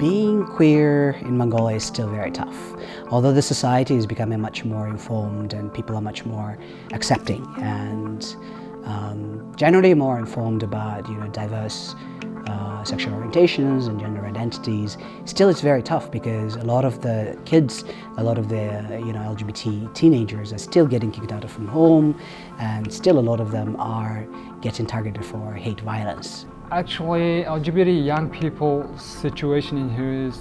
Being queer in Mongolia is still very tough. Although the society is becoming much more informed and people are much more accepting and generally more informed about diverse sexual orientations and gender identities, still it's very tough because a lot of the kids, a lot of the LGBT teenagers are still getting kicked out from home, and still a lot of them are getting targeted for hate violence. Actually, LGBT young people's situation in here is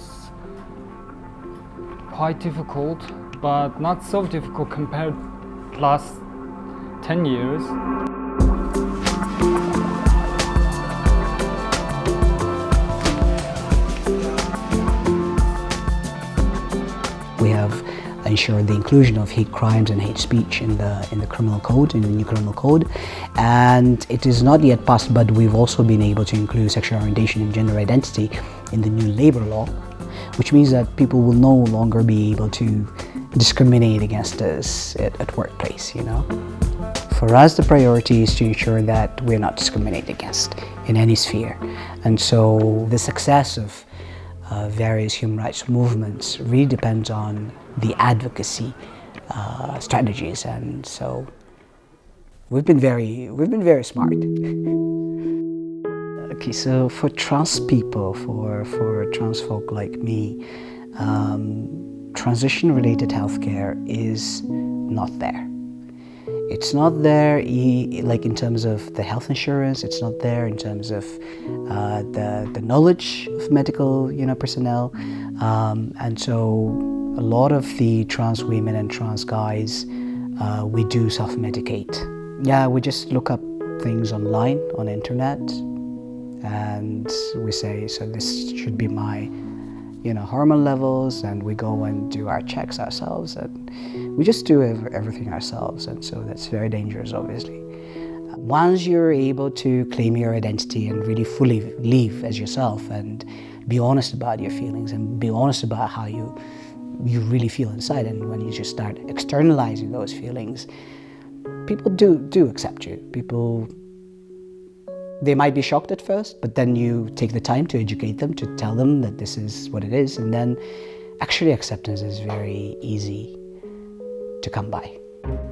quite difficult, but not so difficult compared to last 10 years. We have ensured the inclusion of hate crimes and hate speech in the criminal code, in the new criminal code, and it is not yet passed, but we've also been able to include sexual orientation and gender identity in the new labor law, which means that people will no longer be able to discriminate against us at workplace. For us, the priority is to ensure that we're not discriminated against in any sphere, and so the success of various human rights movements really depends on the advocacy strategies, and so we've been very smart. Okay, so for trans people, for trans folk like me, transition-related healthcare is not there. It's not there like in terms of the health insurance, it's not there in terms of the knowledge of medical personnel, and so a lot of the trans women and trans guys, we do self-medicate. Yeah, we just look up things online, on the internet, and we say, so this should be my hormone levels, and we go and do our checks ourselves, and we just do everything ourselves, and so that's very dangerous, obviously. Once you're able to claim your identity and really fully live as yourself and be honest about your feelings and be honest about how you really feel inside, and when you just start externalizing those feelings, people do accept you. They might be shocked at first, but then you take the time to educate them, to tell them that this is what it is, and then actually acceptance is very easy to come by.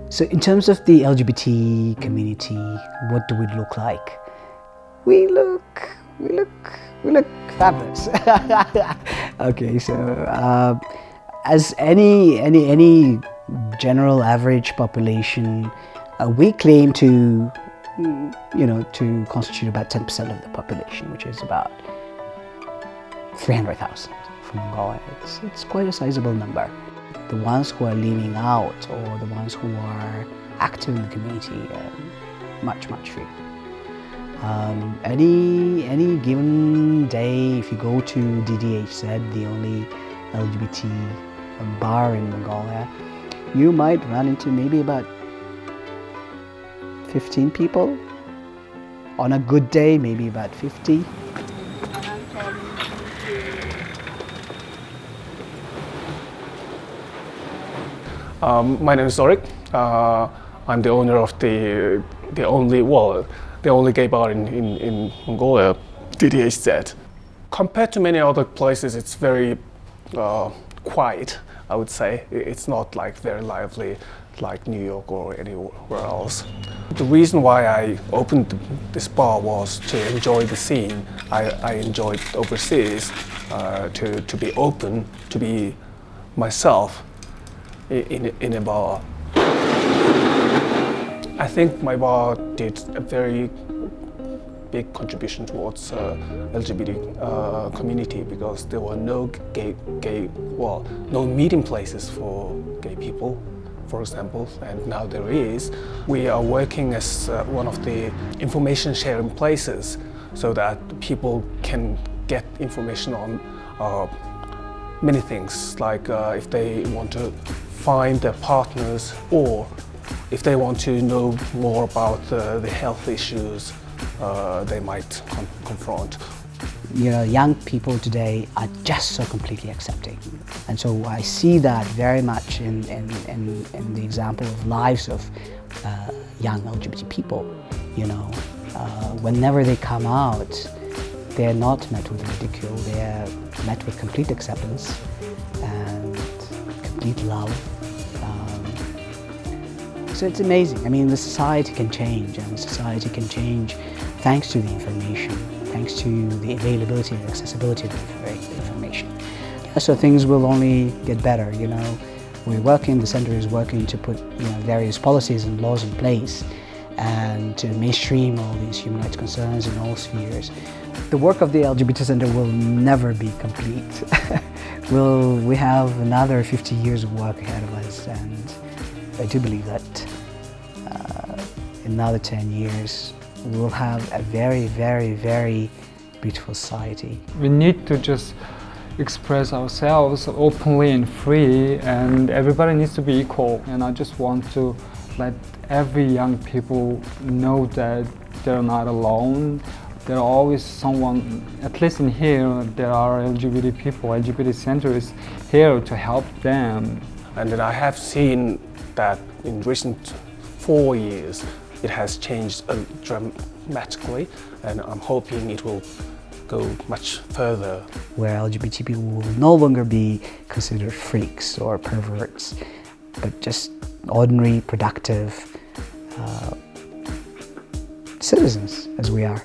So in terms of the LGBT community, what do we look like? We look fabulous. Okay, so as any general average population, we claim to constitute about 10% of the population, which is about 300,000 from Mongolia. It's quite a sizable number. The ones who are leaving out, or the ones who are active in the community, much fewer. Any given day, if you go to DDHZ, the only LGBT bar in Mongolia, you might run into maybe about 15 people. On a good day, maybe about 50. My name is Zorig. I'm the owner of the only gay bar in Mongolia, DDHZ. Compared to many other places, it's very quiet, I would say. It's not like very lively like New York or anywhere else. The reason why I opened this bar was to enjoy the scene. I enjoyed overseas, to be open, to be myself in a bar. I think my bar did a very big contribution towards LGBT community, because there were no no meeting places for gay people, for example, and now there is. We are working as one of the information sharing places, so that people can get information on many things, like if they want to find their partners, or if they want to know more about the health issues they might confront. Young people today are just so completely accepting, and so I see that very much in the example of lives of young LGBT people. Whenever they come out, they're not met with ridicule, they're met with complete acceptance and complete love. So it's amazing. I mean, the society can change, and society can change thanks to the information, thanks to the availability and accessibility of the information. Yeah, so things will only get better, you know. We're working, the center is working to put, you know, various policies and laws in place and to mainstream all these human rights concerns in all spheres. The work of the LGBT Center will never be complete. We have another 50 years of work ahead of us, and I do believe that in another 10 years we'll have a very, very, very beautiful society. We need to just express ourselves openly and free, and everybody needs to be equal. And I just want to let every young people know that they're not alone. There's always someone, at least in here, there are LGBT people. LGBT Center is here to help them. And then I have seen that in recent 4 years, it has changed dramatically, and I'm hoping it will go much further. Where LGBT people will no longer be considered freaks or perverts, but just ordinary, productive citizens as we are.